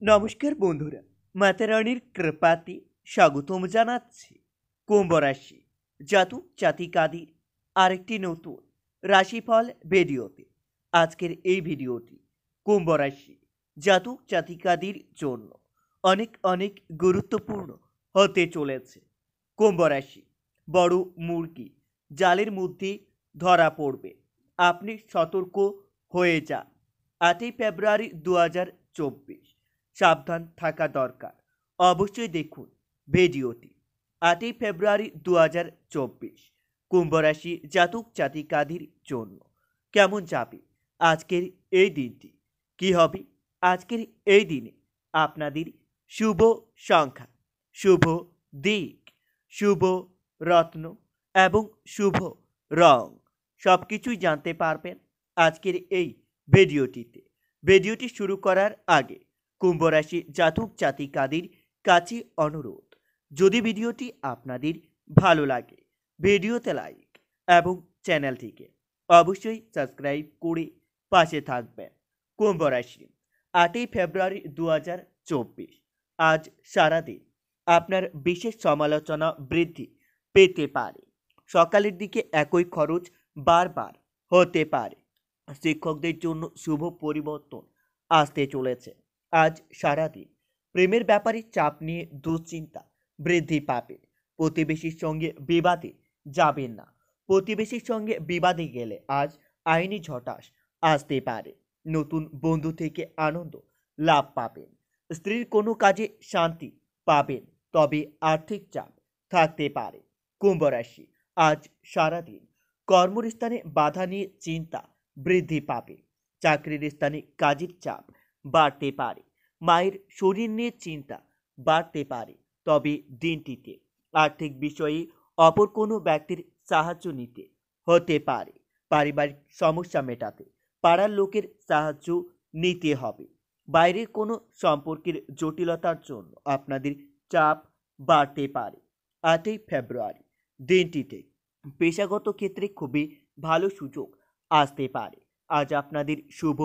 নমস্কার বন্ধুরা, মাতা রানীর কৃপাতে স্বাগতম জানাচ্ছি কুম্ভ রাশি জাতক জাতিকাদের আরেকটি নতুন রাশিফল ভিডিওতে। আজকের এই ভিডিওটি কুম্ভ রাশি জাতক জাতিকাদের জন্য অনেক অনেক গুরুত্বপূর্ণ হতে চলেছে। কুম্ভ রাশি বড় মুরগি জালের মধ্যে ধরা পড়বে, আপনি সতর্ক হয়ে যান। 8ই ফেব্রুয়ারি 2024, সাবধান থাকা দরকার। অবশ্যই দেখুন ভিডিওটি। 8ই ফেব্রুয়ারি 2024 কুম্ভ রাশি জাতক জাতিকাদের জন্য কেমন যাবে আজকের এই দিনটি, কি হবে আজকের এই দিনে আপনাদের শুভ সংখ্যা, শুভ দিক, শুভ রত্ন এবং শুভ রং সব কিছুই জানতে পারবেন আজকের এই ভিডিওটিতে। ভিডিওটি শুরু করার আগে কুম্ভ রাশি জাতক জাতিকাদের কাছে অনুরোধ, যদি ভিডিওটি আপনাদের ভালো লাগে ভিডিওতে লাইক এবং চ্যানেলটিকে অবশ্যই সাবস্ক্রাইব করে পাশে থাকবেন। কুম্ভ রাশি 8ই ফেব্রুয়ারি 2024 আজ সারাদিন আপনার বিশেষ সমালোচনা বৃদ্ধি পেতে পারে। সকালের দিকে একই খরচ বারবার হতে পারে। শিক্ষকদের জন্য শুভ পরিবর্তন আসতে চলেছে। আজ সারাদিন প্রেমের ব্যাপারে চাপ নিয়ে দুশ্চিন্তা বৃদ্ধি পাবে। প্রতিবেশীর সঙ্গে বিবাদে যাবেন না। প্রতিবেশীর সঙ্গে বিবাদে গেলে আজ আইনি ঝটাস আসতে পারে। নতুন বন্ধু থেকে আনন্দ লাভ পাবেন। স্ত্রীর কোনো কাজে শান্তি পাবেন, তবে আর্থিক চাপ থাকতে পারে। কুম্ভ রাশি আজ সারাদিন কর্মস্থানে বাধা নিয়ে চিন্তা বৃদ্ধি পাবে। চাকরির স্থানে কাজের চাপ বাড়তে পারে। মায়ের শরীর নিয়ে চিন্তা বাড়তে পারে, তবে দিনটিতে আর্থিক বিষয়ে অপর কোনো ব্যক্তির সাহায্য নিতে হতে পারে। পারিবারিক সমস্যা মেটাতে পাড়ার লোকের সাহায্য নিতে হবে। বাইরের কোনো সম্পর্কের জটিলতার জন্য আপনাদের চাপ বাড়তে পারে। 8ই ফেব্রুয়ারি দিনটিতে পেশাগত ক্ষেত্রে খুবই ভালো সুযোগ আসতে পারে। আজ আপনাদের শুভ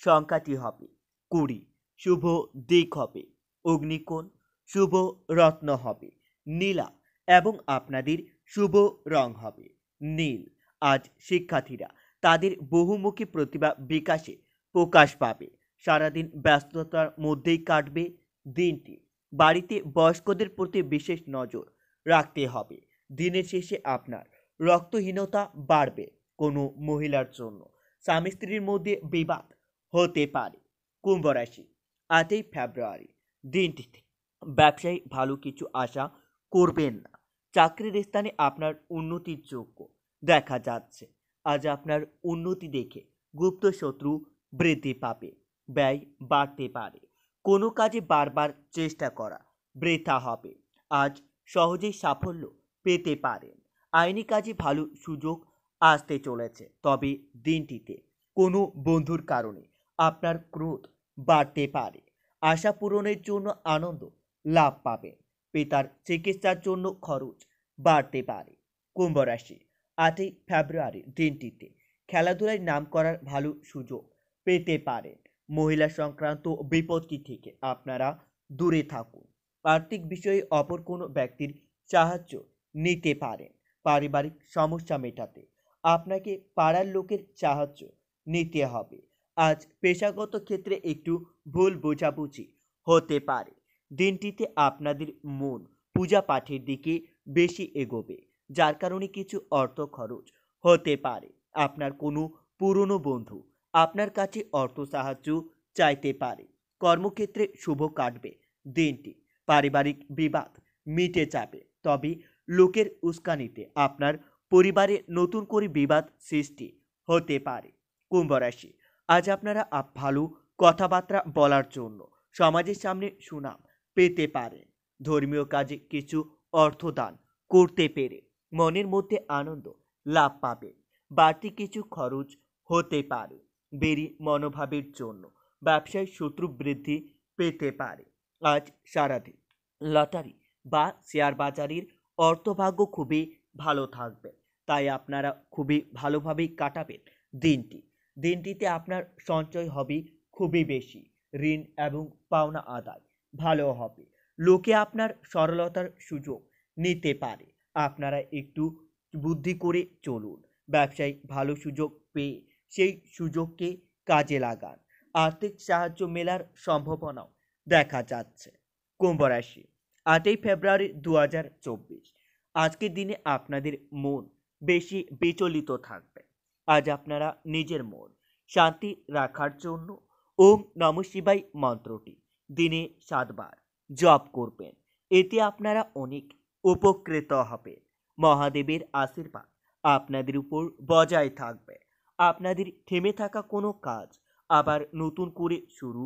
সংখ্যাটি হবে 20, শুভ দিক হবে অগ্নিকোণ, শুভ রত্ন হবে নীলা এবং আপনাদের শুভ রং হবে নীল। আজ শিক্ষার্থীরা তাদের বহুমুখী প্রতিভা বিকাশে প্রকাশ পাবে। সারাদিন ব্যস্ততার মধ্যেই কাটবে দিনটি। বাড়িতে বয়স্কদের প্রতি বিশেষ নজর রাখতে হবে। দিনের শেষে আপনার রক্তহীনতা বাড়বে। কোনো মহিলার জন্য স্বামী স্ত্রীর মধ্যে বিবাদ হতে পারে। কুম্ভ রাশি 8ই ফেব্রুয়ারি দিনটিতে ব্যবসায়ী ভালো কিছু আশা করবেন না। চাকরির স্থানে আপনার উন্নতির যোগ্য দেখা যাচ্ছে। আজ আপনার উন্নতি দেখে গুপ্ত শত্রু বৃদ্ধি পাবে। ব্যয় বাড়তে পারে। কোনো কাজে বারবার চেষ্টা করা বৃথা হবে। আজ সহজেই সাফল্য পেতে পারেন। আইনি কাজে ভালো সুযোগ আসতে চলেছে, তবে দিনটিতে কোনো বন্ধুর কারণে আপনার ক্রোধ বাড়তে পারে। আশা পূরণের জন্য আনন্দ লাভ পাবেন। পিতার চিকিৎসার জন্য খরচ বাড়তে পারে। কুম্ভ রাশি 8ই ফেব্রুয়ারি দিনটিতে খেলাধুলায় নাম করার ভালো সুযোগ পেতে পারেন। মহিলা সংক্রান্ত বিপত্তি থেকে আপনারা দূরে থাকুন। আর্থিক বিষয়ে অপর কোনো ব্যক্তির সাহায্য নিতে পারেন। পারিবারিক সমস্যা মেটাতে আপনাকে পাড়ার লোকের সাহায্য নিতে হবে। আজ পেশাগত ক্ষেত্রে একটু ভুল বোঝাবুঝি হতে পারে। দিনটিতে আপনাদের মন পূজা পাঠের দিকে বেশি এগোবে, যার কারণে কিছু অর্থ খরচ হতে পারে। আপনার কোনো পুরনো বন্ধু আপনার কাছে অর্থ সাহায্য চাইতে পারে। কর্মক্ষেত্রে শুভ কাটবে দিনটি। পারিবারিক বিবাদ মিটে যাবে, তবে লোকের উস্কানিতে আপনার পরিবারে নতুন করে বিবাদ সৃষ্টি হতে পারে। কুম্ভ রাশি আজ আপনারা ভালো কথাবার্তা বলার জন্য সমাজের সামনে সুনাম পেতে পারেন। ধর্মীয় কাজে কিছু অর্থ দান করতে পেরে মনের মধ্যে আনন্দ লাভ পাবেন। বাড়তি কিছু খরচ হতে পারে। বেরি মনোভাবের জন্য ব্যবসায় শত্রু বৃদ্ধি পেতে পারে। আজ সারাদিন লটারি বা শেয়ার বাজারের অর্থভাগ্য খুবই ভালো থাকবে, তাই আপনারা খুবই ভালোভাবেই কাটাবেন দিনটি। দিনটিতে আপনার সঞ্চয় হবে খুবই বেশি। ঋণ এবং পাওনা আদায় ভালো হবে। লোকে আপনার সরলতার সুযোগ নিতে পারে। আপনারা একটু বুদ্ধি করে চলুন। ব্যবসায় ভালো সুযোগ পেয়ে সেই সুযোগকে কাজে লাগান। আর্থিক সাহায্য মেলার সম্ভাবনাও দেখা যাচ্ছে। কুম্ভ রাশি, 8 ফেব্রুয়ারি 2024। আজকের দিনে আপনাদের মন বেশি বিচলিত থাকবে। আজ আপনারা নিজের মন শান্তি রাখার জন্য ওম নমঃ শিবায় মন্ত্রটি দিনে 7 বার জপ করবেন। এতে আপনারা অনেক উপকৃত হবেন। মহাদেবের আশীর্বাদ আপনাদের উপর বজায় থাকবে। আপনাদের থেমে থাকা কোনো কাজ আবার নতুন করে শুরু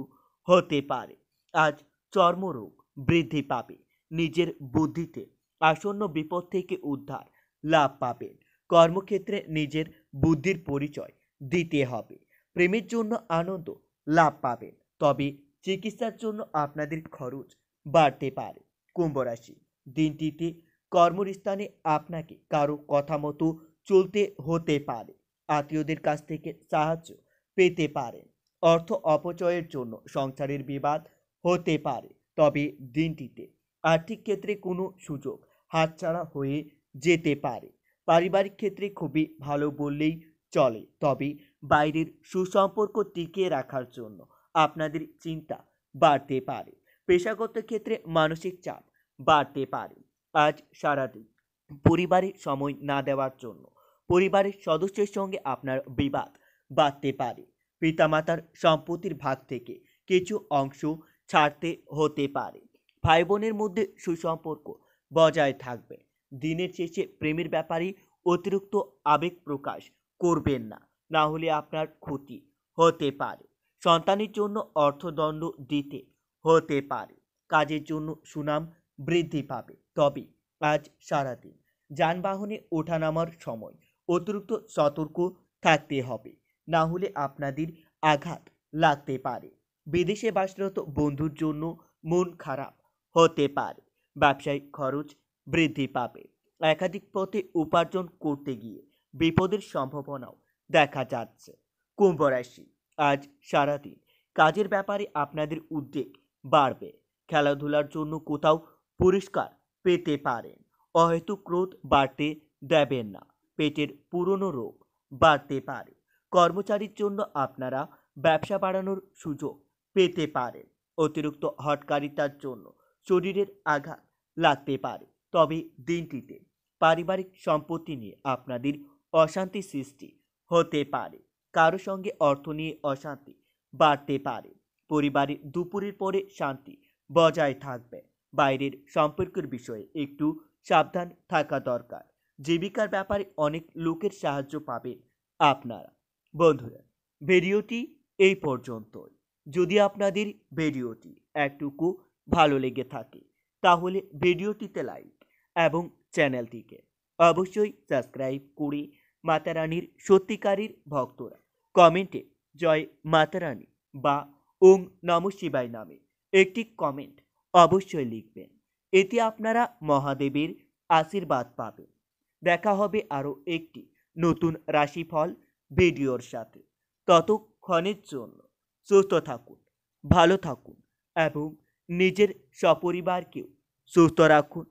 হতে পারে। আজ চর্মরোগ বৃদ্ধি পাবে। নিজের বুদ্ধিতে আসন্ন বিপদ থেকে উদ্ধার লাভ পাবেন। কর্মক্ষেত্রে নিজের বুদ্ধির পরিচয় দিতে হবে। প্রেমের জন্য আনন্দ লাভ পাবেন, তবে চিকিৎসার জন্য আপনাদের খরচ বাড়তে পারে। কুম্ভ রাশি, দিনটিতে কর্মস্থানে আপনাকে কারো কথা মতো চলতে হতে পারে। আত্মীয়দের কাছ থেকে সাহায্য পেতে পারেন। অর্থ অপচয়ের জন্য সংসারের বিবাদ হতে পারে, তবে দিনটিতে আর্থিক ক্ষেত্রে কোনো সুযোগ হাতছাড়া হয়ে যেতে পারে। পারিবারিক ক্ষেত্রে খুবই ভালো বললেই চলে, তবে বাইরের সুসম্পর্ক টিকিয়ে রাখার জন্য আপনাদের চিন্তা বাড়তে পারে। পেশাগত ক্ষেত্রে মানসিক চাপ বাড়তে পারে। আজ সারাদিন পরিবারে সময় না দেওয়ার জন্য পরিবারের সদস্যের সঙ্গে আপনার বিবাদ বাড়তে পারে। পিতামাতার সম্পত্তির ভাগ থেকে কিছু অংশ ছাড়তে হতে পারে। ভাই বোনের মধ্যে সুসম্পর্ক বজায় থাকবে। দিনের শেষে প্রেমের ব্যাপারে অতিরিক্ত আবেগ প্রকাশ করবেন না, না হলে আপনার ক্ষতি হতে পারে। সন্তানের জন্য অর্থদণ্ড দিতে হতে পারে। কাজের জন্য সুনাম বৃদ্ধি পাবে, তবে আজ সারাদিন যানবাহনে ওঠানামার সময় অতিরিক্ত সতর্ক থাকতে হবে, না হলে আপনাদের আঘাত লাগতে পারে। বিদেশে বাসরত বন্ধুর জন্য মন খারাপ হতে পারে। ব্যবসায়িক খরচ বৃদ্ধি পাবে। একাধিক পথে উপার্জন করতে গিয়ে বিপদের সম্ভাবনাও দেখা যাচ্ছে। কুম্ভ রাশি, আজ সারাদিন কাজের ব্যাপারে আপনাদের উদ্বেগ বাড়বে। খেলাধুলার জন্য কোথাও পুরস্কার পেতে পারেন। অহেতুক ক্রোধ বাড়তে দেবেন না। পেটের পুরনো রোগ বাড়তে পারে। কর্মচারীর জন্য আপনারা ব্যবসা বাড়ানোর সুযোগ পেতে পারেন। অতিরিক্ত হটকারিতার জন্য শরীরের আঘাত লাগতে পারে, তবে দিনটিতে পারিবারিক সম্পত্তি নিয়ে আপনাদের অশান্তি সৃষ্টি হতে পারে। কারো সঙ্গে অর্থ নিয়ে অশান্তি বাড়তে পারে। পরিবারে দুপুরের পরে শান্তি বজায় থাকবে। বাইরের সম্পর্কের বিষয়ে একটু সাবধান থাকা দরকার। জীবিকার ব্যাপারে অনেক লোকের সাহায্য পাবেন আপনারা। বন্ধুরা, ভিডিওটি এই পর্যন্তই। যদি আপনাদের ভিডিওটি একটুকু ভালো লেগে থাকে তাহলে ভিডিওটিতে লাইক এবং চ্যানেলটিকে অবশ্যই সাবস্ক্রাইব করে মাতারানীর সত্যিকারের ভক্তরা কমেন্টে জয় মাতারানী বা ওম নমঃ শিবায় নামে একটি কমেন্ট অবশ্যই লিখবেন। এতে আপনারা মহাদেবের আশীর্বাদ পাবেন। দেখা হবে আরও একটি নতুন রাশিফল ভিডিওর সাথে। ততক্ষণের জন্য সুস্থ থাকুন, ভালো থাকুন এবং নিজের সপরিবারকেও সুস্থ রাখুন।